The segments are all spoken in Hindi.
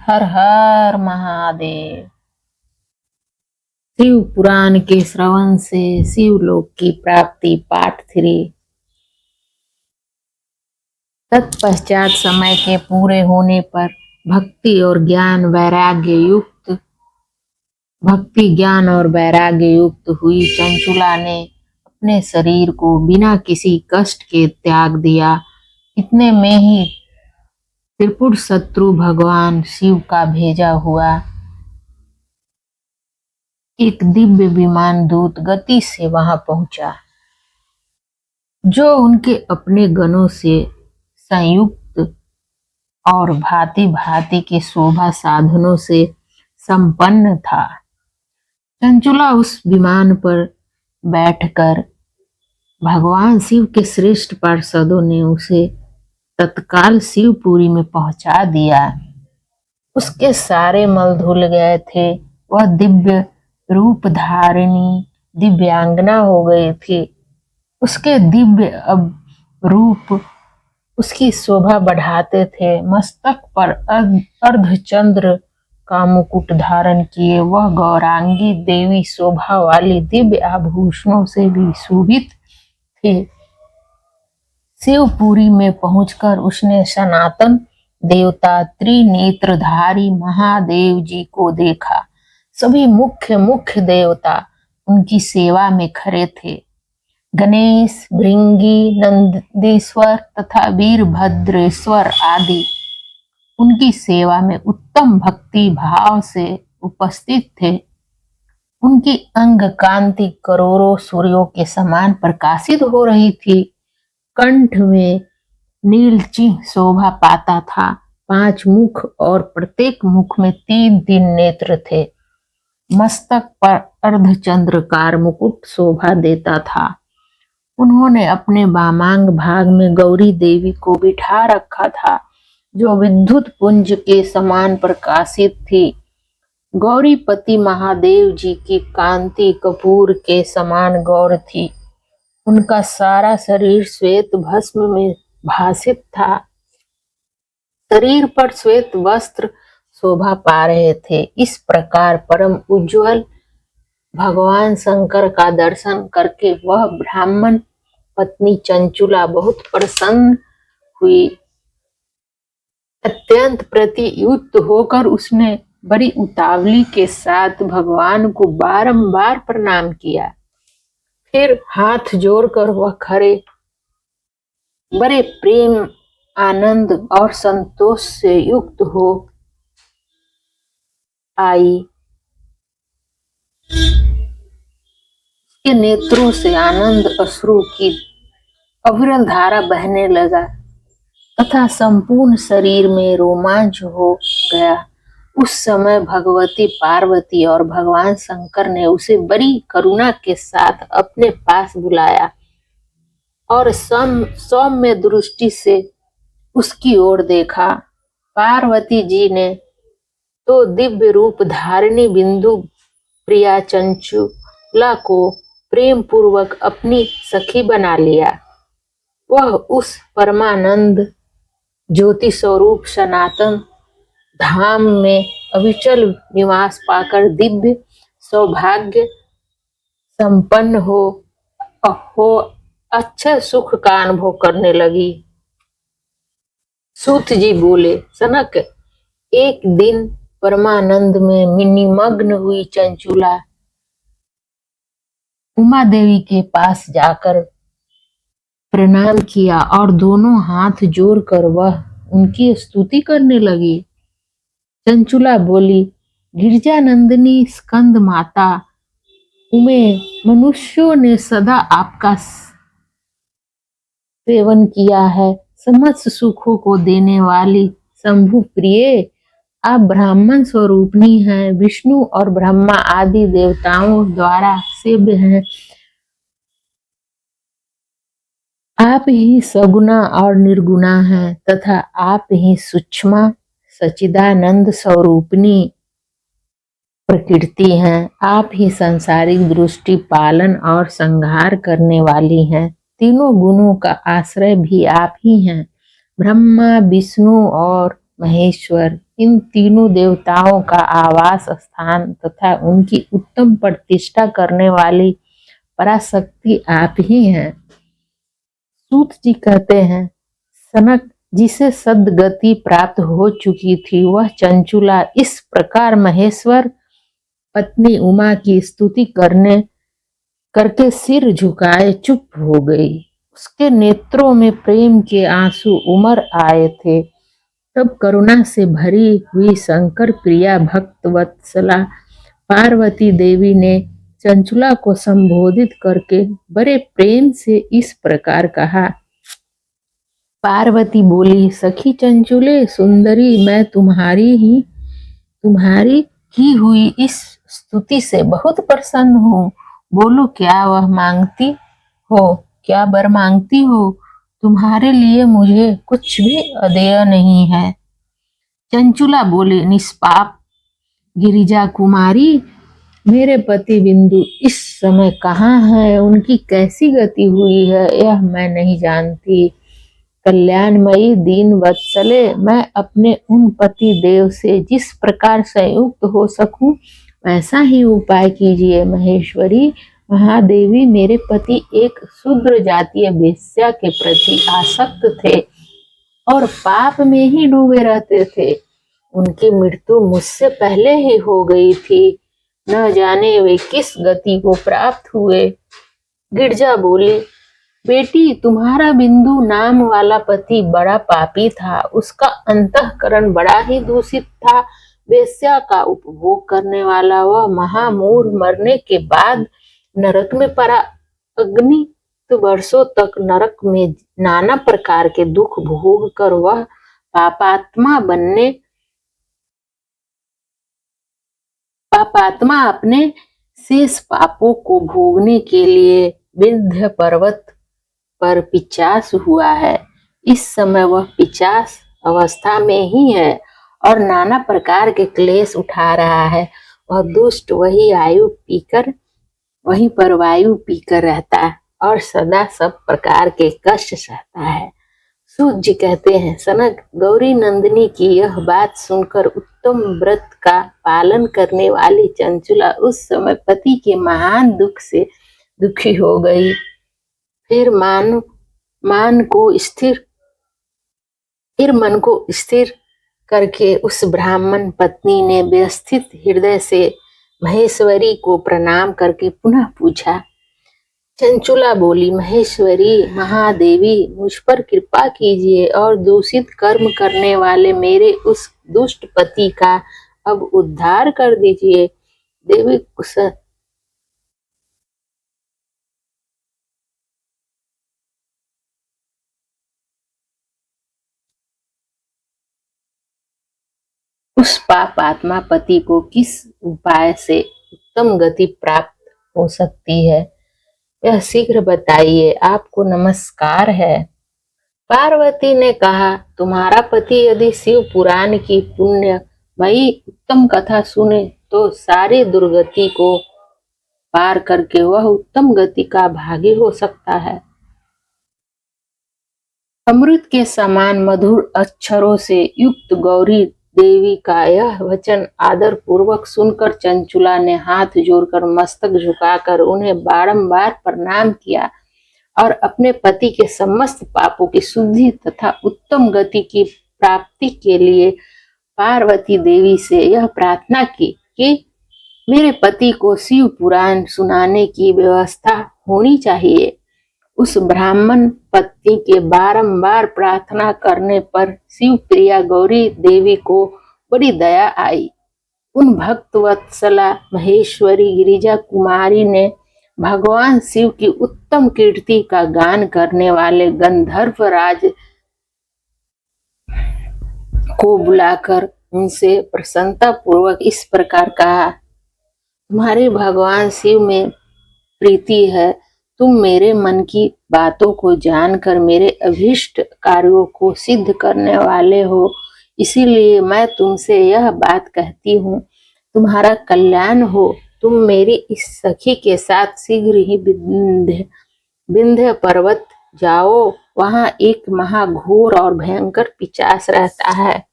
हर हर महादेव। शिव पुराण के श्रवण से शिवलोक की प्राप्ति पार्ट 3। तत्पश्चात समय के पूरे होने पर भक्ति ज्ञान और वैराग्य युक्त हुई चंचुला ने अपने शरीर को बिना किसी कष्ट के त्याग दिया। इतने में ही त्रिपुर शत्रु भगवान शिव का भेजा हुआ एक दिव्य विमान दूत गति से वहां पहुंचा, जो उनके अपने गणों से संयुक्त और भांति भांति के शोभा साधनों से संपन्न था। चंचुला उस विमान पर बैठकर भगवान शिव के श्रेष्ठ पार्षदों ने उसे तत्काल शिवपुरी में पहुंचा दिया। उसके सारे मल धुल गए थे। वह दिव्य रूप धारिणी दिव्यांगना हो गई थी। उसके दिव्य रूप उसकी शोभा बढ़ाते थे। मस्तक पर अर्धचंद्र का मुकुट धारण किए वह गौरांगी देवी शोभा वाली दिव्य आभूषणों से भी शोभित थे। शिवपुरी में पहुंचकर उसने सनातन देवता त्रिनेत्रधारी महादेव जी को देखा। सभी मुख्य देवता उनकी सेवा में खड़े थे। गणेश, भृंगी, नंदीश्वर तथा वीरभद्रेश्वर आदि उनकी सेवा में उत्तम भक्ति भाव से उपस्थित थे। उनकी अंग कांति करोड़ों सूर्यों के समान प्रकाशित हो रही थी। कंठ में नील चिन्ह शोभा पाता था। 5 मुख और प्रत्येक मुख में 3 नेत्र थे। मस्तक पर अर्धचंद्रकार मुकुट शोभा देता था। उन्होंने अपने वामांग भाग में गौरी देवी को बिठा रखा था, जो विद्युत पुंज के समान प्रकाशित थी। गौरीपति महादेव जी की कांति कपूर के समान गौर थी। उनका सारा शरीर श्वेत भस्म में भासित था। शरीर पर श्वेत वस्त्र शोभा पा रहे थे। इस प्रकार परम उज्जवल भगवान शंकर का दर्शन करके वह ब्राह्मण पत्नी चंचुला बहुत प्रसन्न हुई। अत्यंत प्रतियुक्त होकर उसने बड़ी उतावली के साथ भगवान को बारंबार प्रणाम किया। फिर हाथ जोड़कर वह खड़े बड़े प्रेम, आनंद और संतोष से युक्त हो आई। उसके नेत्रों से आनंद अश्रु की अविरल धारा बहने लगा तथा संपूर्ण शरीर में रोमांच हो गया। उस समय भगवती पार्वती और भगवान शंकर ने उसे बड़ी करुणा के साथ अपने पास बुलाया और सौम्य दृष्टि से उसकी ओर देखा। पार्वती जी ने तो दिव्य रूप धारिणी बिंदु प्रिया चंचुला को प्रेम पूर्वक अपनी सखी बना लिया। वह उस परमानंद ज्योति स्वरूप सनातन धाम में अविचल निवास पाकर दिव्य सौभाग्य संपन्न हो अच्छे सुख का अनुभव करने लगी। सूत जी बोले, सनक, एक दिन परमानंद में निमग्न हुई चंचुला उमा देवी के पास जाकर प्रणाम किया और दोनों हाथ जोड़कर वह उनकी स्तुति करने लगी। चंचुला बोली, गिरजानंदिनी स्कंद माता उमे, मनुष्यों ने सदा आपका सेवन किया है। समस्त सुखों को देने वाली शंभु प्रिय, आप ब्राह्मण स्वरूपनी हैं। विष्णु और ब्रह्मा आदि देवताओं द्वारा सेव्य हैं। आप ही सगुणा और निर्गुणा हैं तथा आप ही सूक्ष्म सच्चिदानंद स्वरूपिणी प्रकृति हैं। आप ही सांसारिक दृष्टि पालन और संहार करने वाली हैं। तीनों गुणों का आश्रय भी आप ही हैं। ब्रह्मा, विष्णु और महेश्वर इन तीनों देवताओं का आवास स्थान तथा उनकी उत्तम प्रतिष्ठा करने वाली पराशक्ति आप ही हैं। सूत जी कहते हैं, सनक जिसे सद्गति प्राप्त हो चुकी थी वह चंचुला इस प्रकार महेश्वर पत्नी उमा की स्तुति करके सिर झुकाए चुप हो गई। उसके नेत्रों में प्रेम के आंसू उमड़ आए थे। तब करुणा से भरी हुई शंकर प्रिया भक्त वत्सला पार्वती देवी ने चंचुला को संबोधित करके बड़े प्रेम से इस प्रकार कहा। पार्वती बोली, सखी चंचुले सुंदरी, मैं तुम्हारी की हुई इस स्तुति से बहुत प्रसन्न हूँ। बोलो क्या वह मांगती हो, क्या वर मांगती हो? तुम्हारे लिए मुझे कुछ भी अदेय नहीं है। चंचुला बोले, निष्पाप गिरिजा कुमारी, मेरे पति बिंदु इस समय कहाँ है, उनकी कैसी गति हुई है यह मैं नहीं जानती। कल्याणमयी दीन वत्सले, मैं अपने उन पति देव से जिस प्रकार संयुक्त हो सकूं वैसा ही उपाय कीजिए। महेश्वरी महादेवी, मेरे पति एक शूद्र जातीय वेश्या के प्रति आसक्त थे और पाप में ही डूबे रहते थे। उनकी मृत्यु मुझसे पहले ही हो गई थी। न जाने वे किस गति को प्राप्त हुए। गिरजा बोली, बेटी, तुम्हारा बिंदु नाम वाला पति बड़ा पापी था। उसका अंतःकरण बड़ा ही दूषित था। वेश्या का उपभोग करने वाला वह महामूढ़ मरने के बाद नरक में पड़ा। अग्नि तो वर्षों तक नरक में नाना प्रकार के दुख भोग कर वह पापात्मा अपने शेष पापों को भोगने के लिए विंध्य पर्वत पर पिचास हुआ है। इस समय वह पिचास अवस्था में ही है और नाना प्रकार के क्लेश उठा रहा है। वह दुष्ट वहीं पर वायु पीकर रहता है और सदा सब प्रकार के कष्ट सहता है। सूत जी कहते हैं, सनक, गौरी नंदिनी की यह बात सुनकर उत्तम व्रत का पालन करने वाली चंचुला उस समय पति के महान दुख से दुखी हो गई। फिर मन को स्थिर करके उस ब्राह्मण पत्नी ने व्यवस्थित हृदय से महेश्वरी को प्रणाम करके पुनः पूछा। चंचुला बोली, महेश्वरी महादेवी, मुझ पर कृपा कीजिए और दूषित कर्म करने वाले मेरे उस दुष्ट पति का अब उद्धार कर दीजिए। देवी उस पापात्मा पति को किस उपाय से उत्तम गति प्राप्त हो सकती है, यह शीघ्र बताइए। आपको नमस्कार है। पार्वती ने कहा, तुम्हारा पति यदि शिव पुराण की पुण्यमयी उत्तम कथा सुने तो सारी दुर्गति को पार करके वह उत्तम गति का भागी हो सकता है। अमृत के समान मधुर अक्षरों से युक्त गौरी देवी का यह वचन आदर पूर्वक सुनकर चंचुला ने हाथ जोड़कर मस्तक झुकाकर उन्हें बारंबार प्रणाम किया और अपने पति के समस्त पापों की शुद्धि तथा उत्तम गति की प्राप्ति के लिए पार्वती देवी से यह प्रार्थना की कि मेरे पति को शिव पुराण सुनाने की व्यवस्था होनी चाहिए। उस ब्राह्मण पत्नी के बारंबार प्रार्थना करने पर शिव प्रिया गौरी देवी को बड़ी दया आई। उन भक्तवत्सला महेश्वरी गिरिजा कुमारी ने भगवान शिव की उत्तम कीर्ति का गान करने वाले गंधर्व राज को बुलाकर उनसे प्रसन्नता पूर्वक इस प्रकार कहा, तुम्हारे भगवान शिव में प्रीति है। तुम मेरे मन की बातों को जानकर मेरे अभीष्ट कार्यों को सिद्ध करने वाले हो, इसीलिए मैं तुमसे यह बात कहती हूँ, तुम्हारा कल्याण हो। तुम मेरी इस सखी के साथ शीघ्र ही विंध्य पर्वत जाओ। वहां एक महाघोर और भयंकर पिशाच रहता है।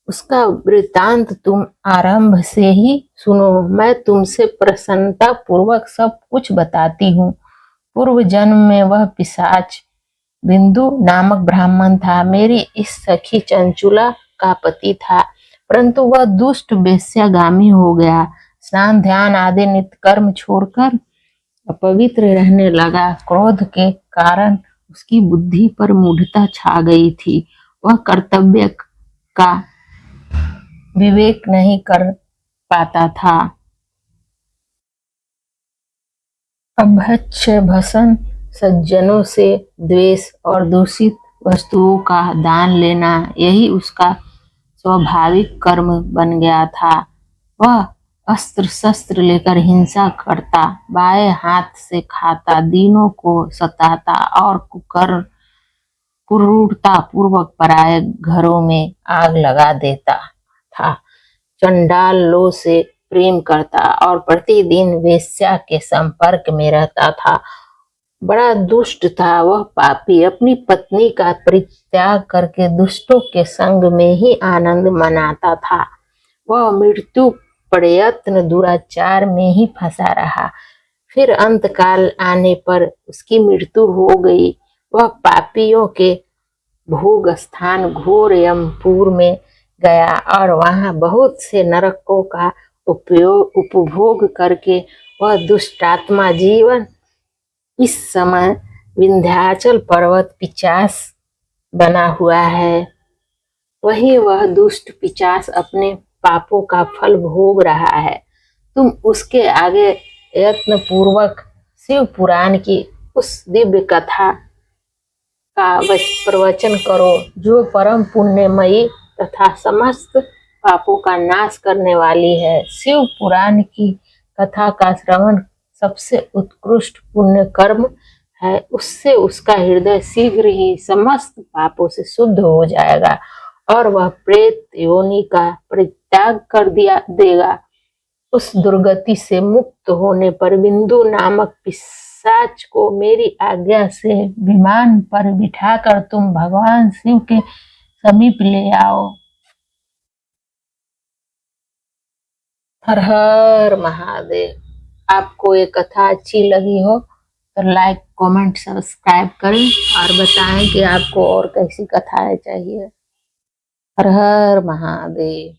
उसका वृत्तांत तुम आरंभ से ही सुनो। मैं तुमसे प्रसन्नता पूर्वक सब कुछ बताती हूँ। पूर्व जन्म में वह पिशाच बिंदु नामक ब्राह्मण था। मेरी इस सखी चंचुला का पति था, परंतु वह दुष्ट वेश्यागामी हो गया। स्नान ध्यान आदि नित्य कर्म छोड़कर अपवित्र रहने लगा। क्रोध के कारण उसकी बुद्धि पर मूढ़ता छा गई थी। वह कर्तव्य का विवेक नहीं कर पाता था। अभक्ष्य भसन, सज्जनों से द्वेष और दूषित वस्तुओं का दान लेना, यही उसका स्वाभाविक कर्म बन गया था। वह अस्त्र शस्त्र लेकर हिंसा करता, बाएं हाथ से खाता, दीनों को सताता और क्रूरता पूर्वक पराये घरों में आग लगा देता था। चंडालों से प्रेम करता और प्रतिदिन वेश्या के संपर्क में रहता था। बड़ा दुष्ट था वह पापी। अपनी पत्नी का परित्याग करके दुष्टों के संग में ही आनंद मनाता था। वह मृत्यु प्रयत्न दुराचार में ही फंसा रहा। फिर अंतकाल आने पर उसकी मृत्यु हो गई। वह पापियों के भोग स्थान घोर यमपुर में गया और वहां बहुत से नरकों का उपभोग करके वह दुष्टात्मा जीवन इस समय विंध्याचल पर्वत पिचास बना हुआ है। वही वह दुष्ट पिचास अपने पापों का फल भोग रहा है। तुम उसके आगे यत्न पूर्वक शिव पुराण की उस दिव्य कथा का प्रवचन करो, जो परम पुण्यमयी तथा समस्त पापों का नाश करने वाली है। शिव पुराण की कथा का श्रवण सबसे उत्कृष्ट पुण्य कर्म है। उससे उसका हृदय शीघ्र ही समस्त पापों से शुद्ध हो जाएगा और वह प्रेत योनि का परित्याग कर देगा। उस दुर्गति से मुक्त होने पर बिंदु नामक पिशाच को मेरी आज्ञा से विमान पर बिठाकर तुम भगवान शिव के समीप ले आओ। हर हर महादेव। आपको ये कथा अच्छी लगी हो तो लाइक कमेंट सब्सक्राइब करें और बताएं कि आपको और कैसी कथाएं चाहिए। हर हर महादेव।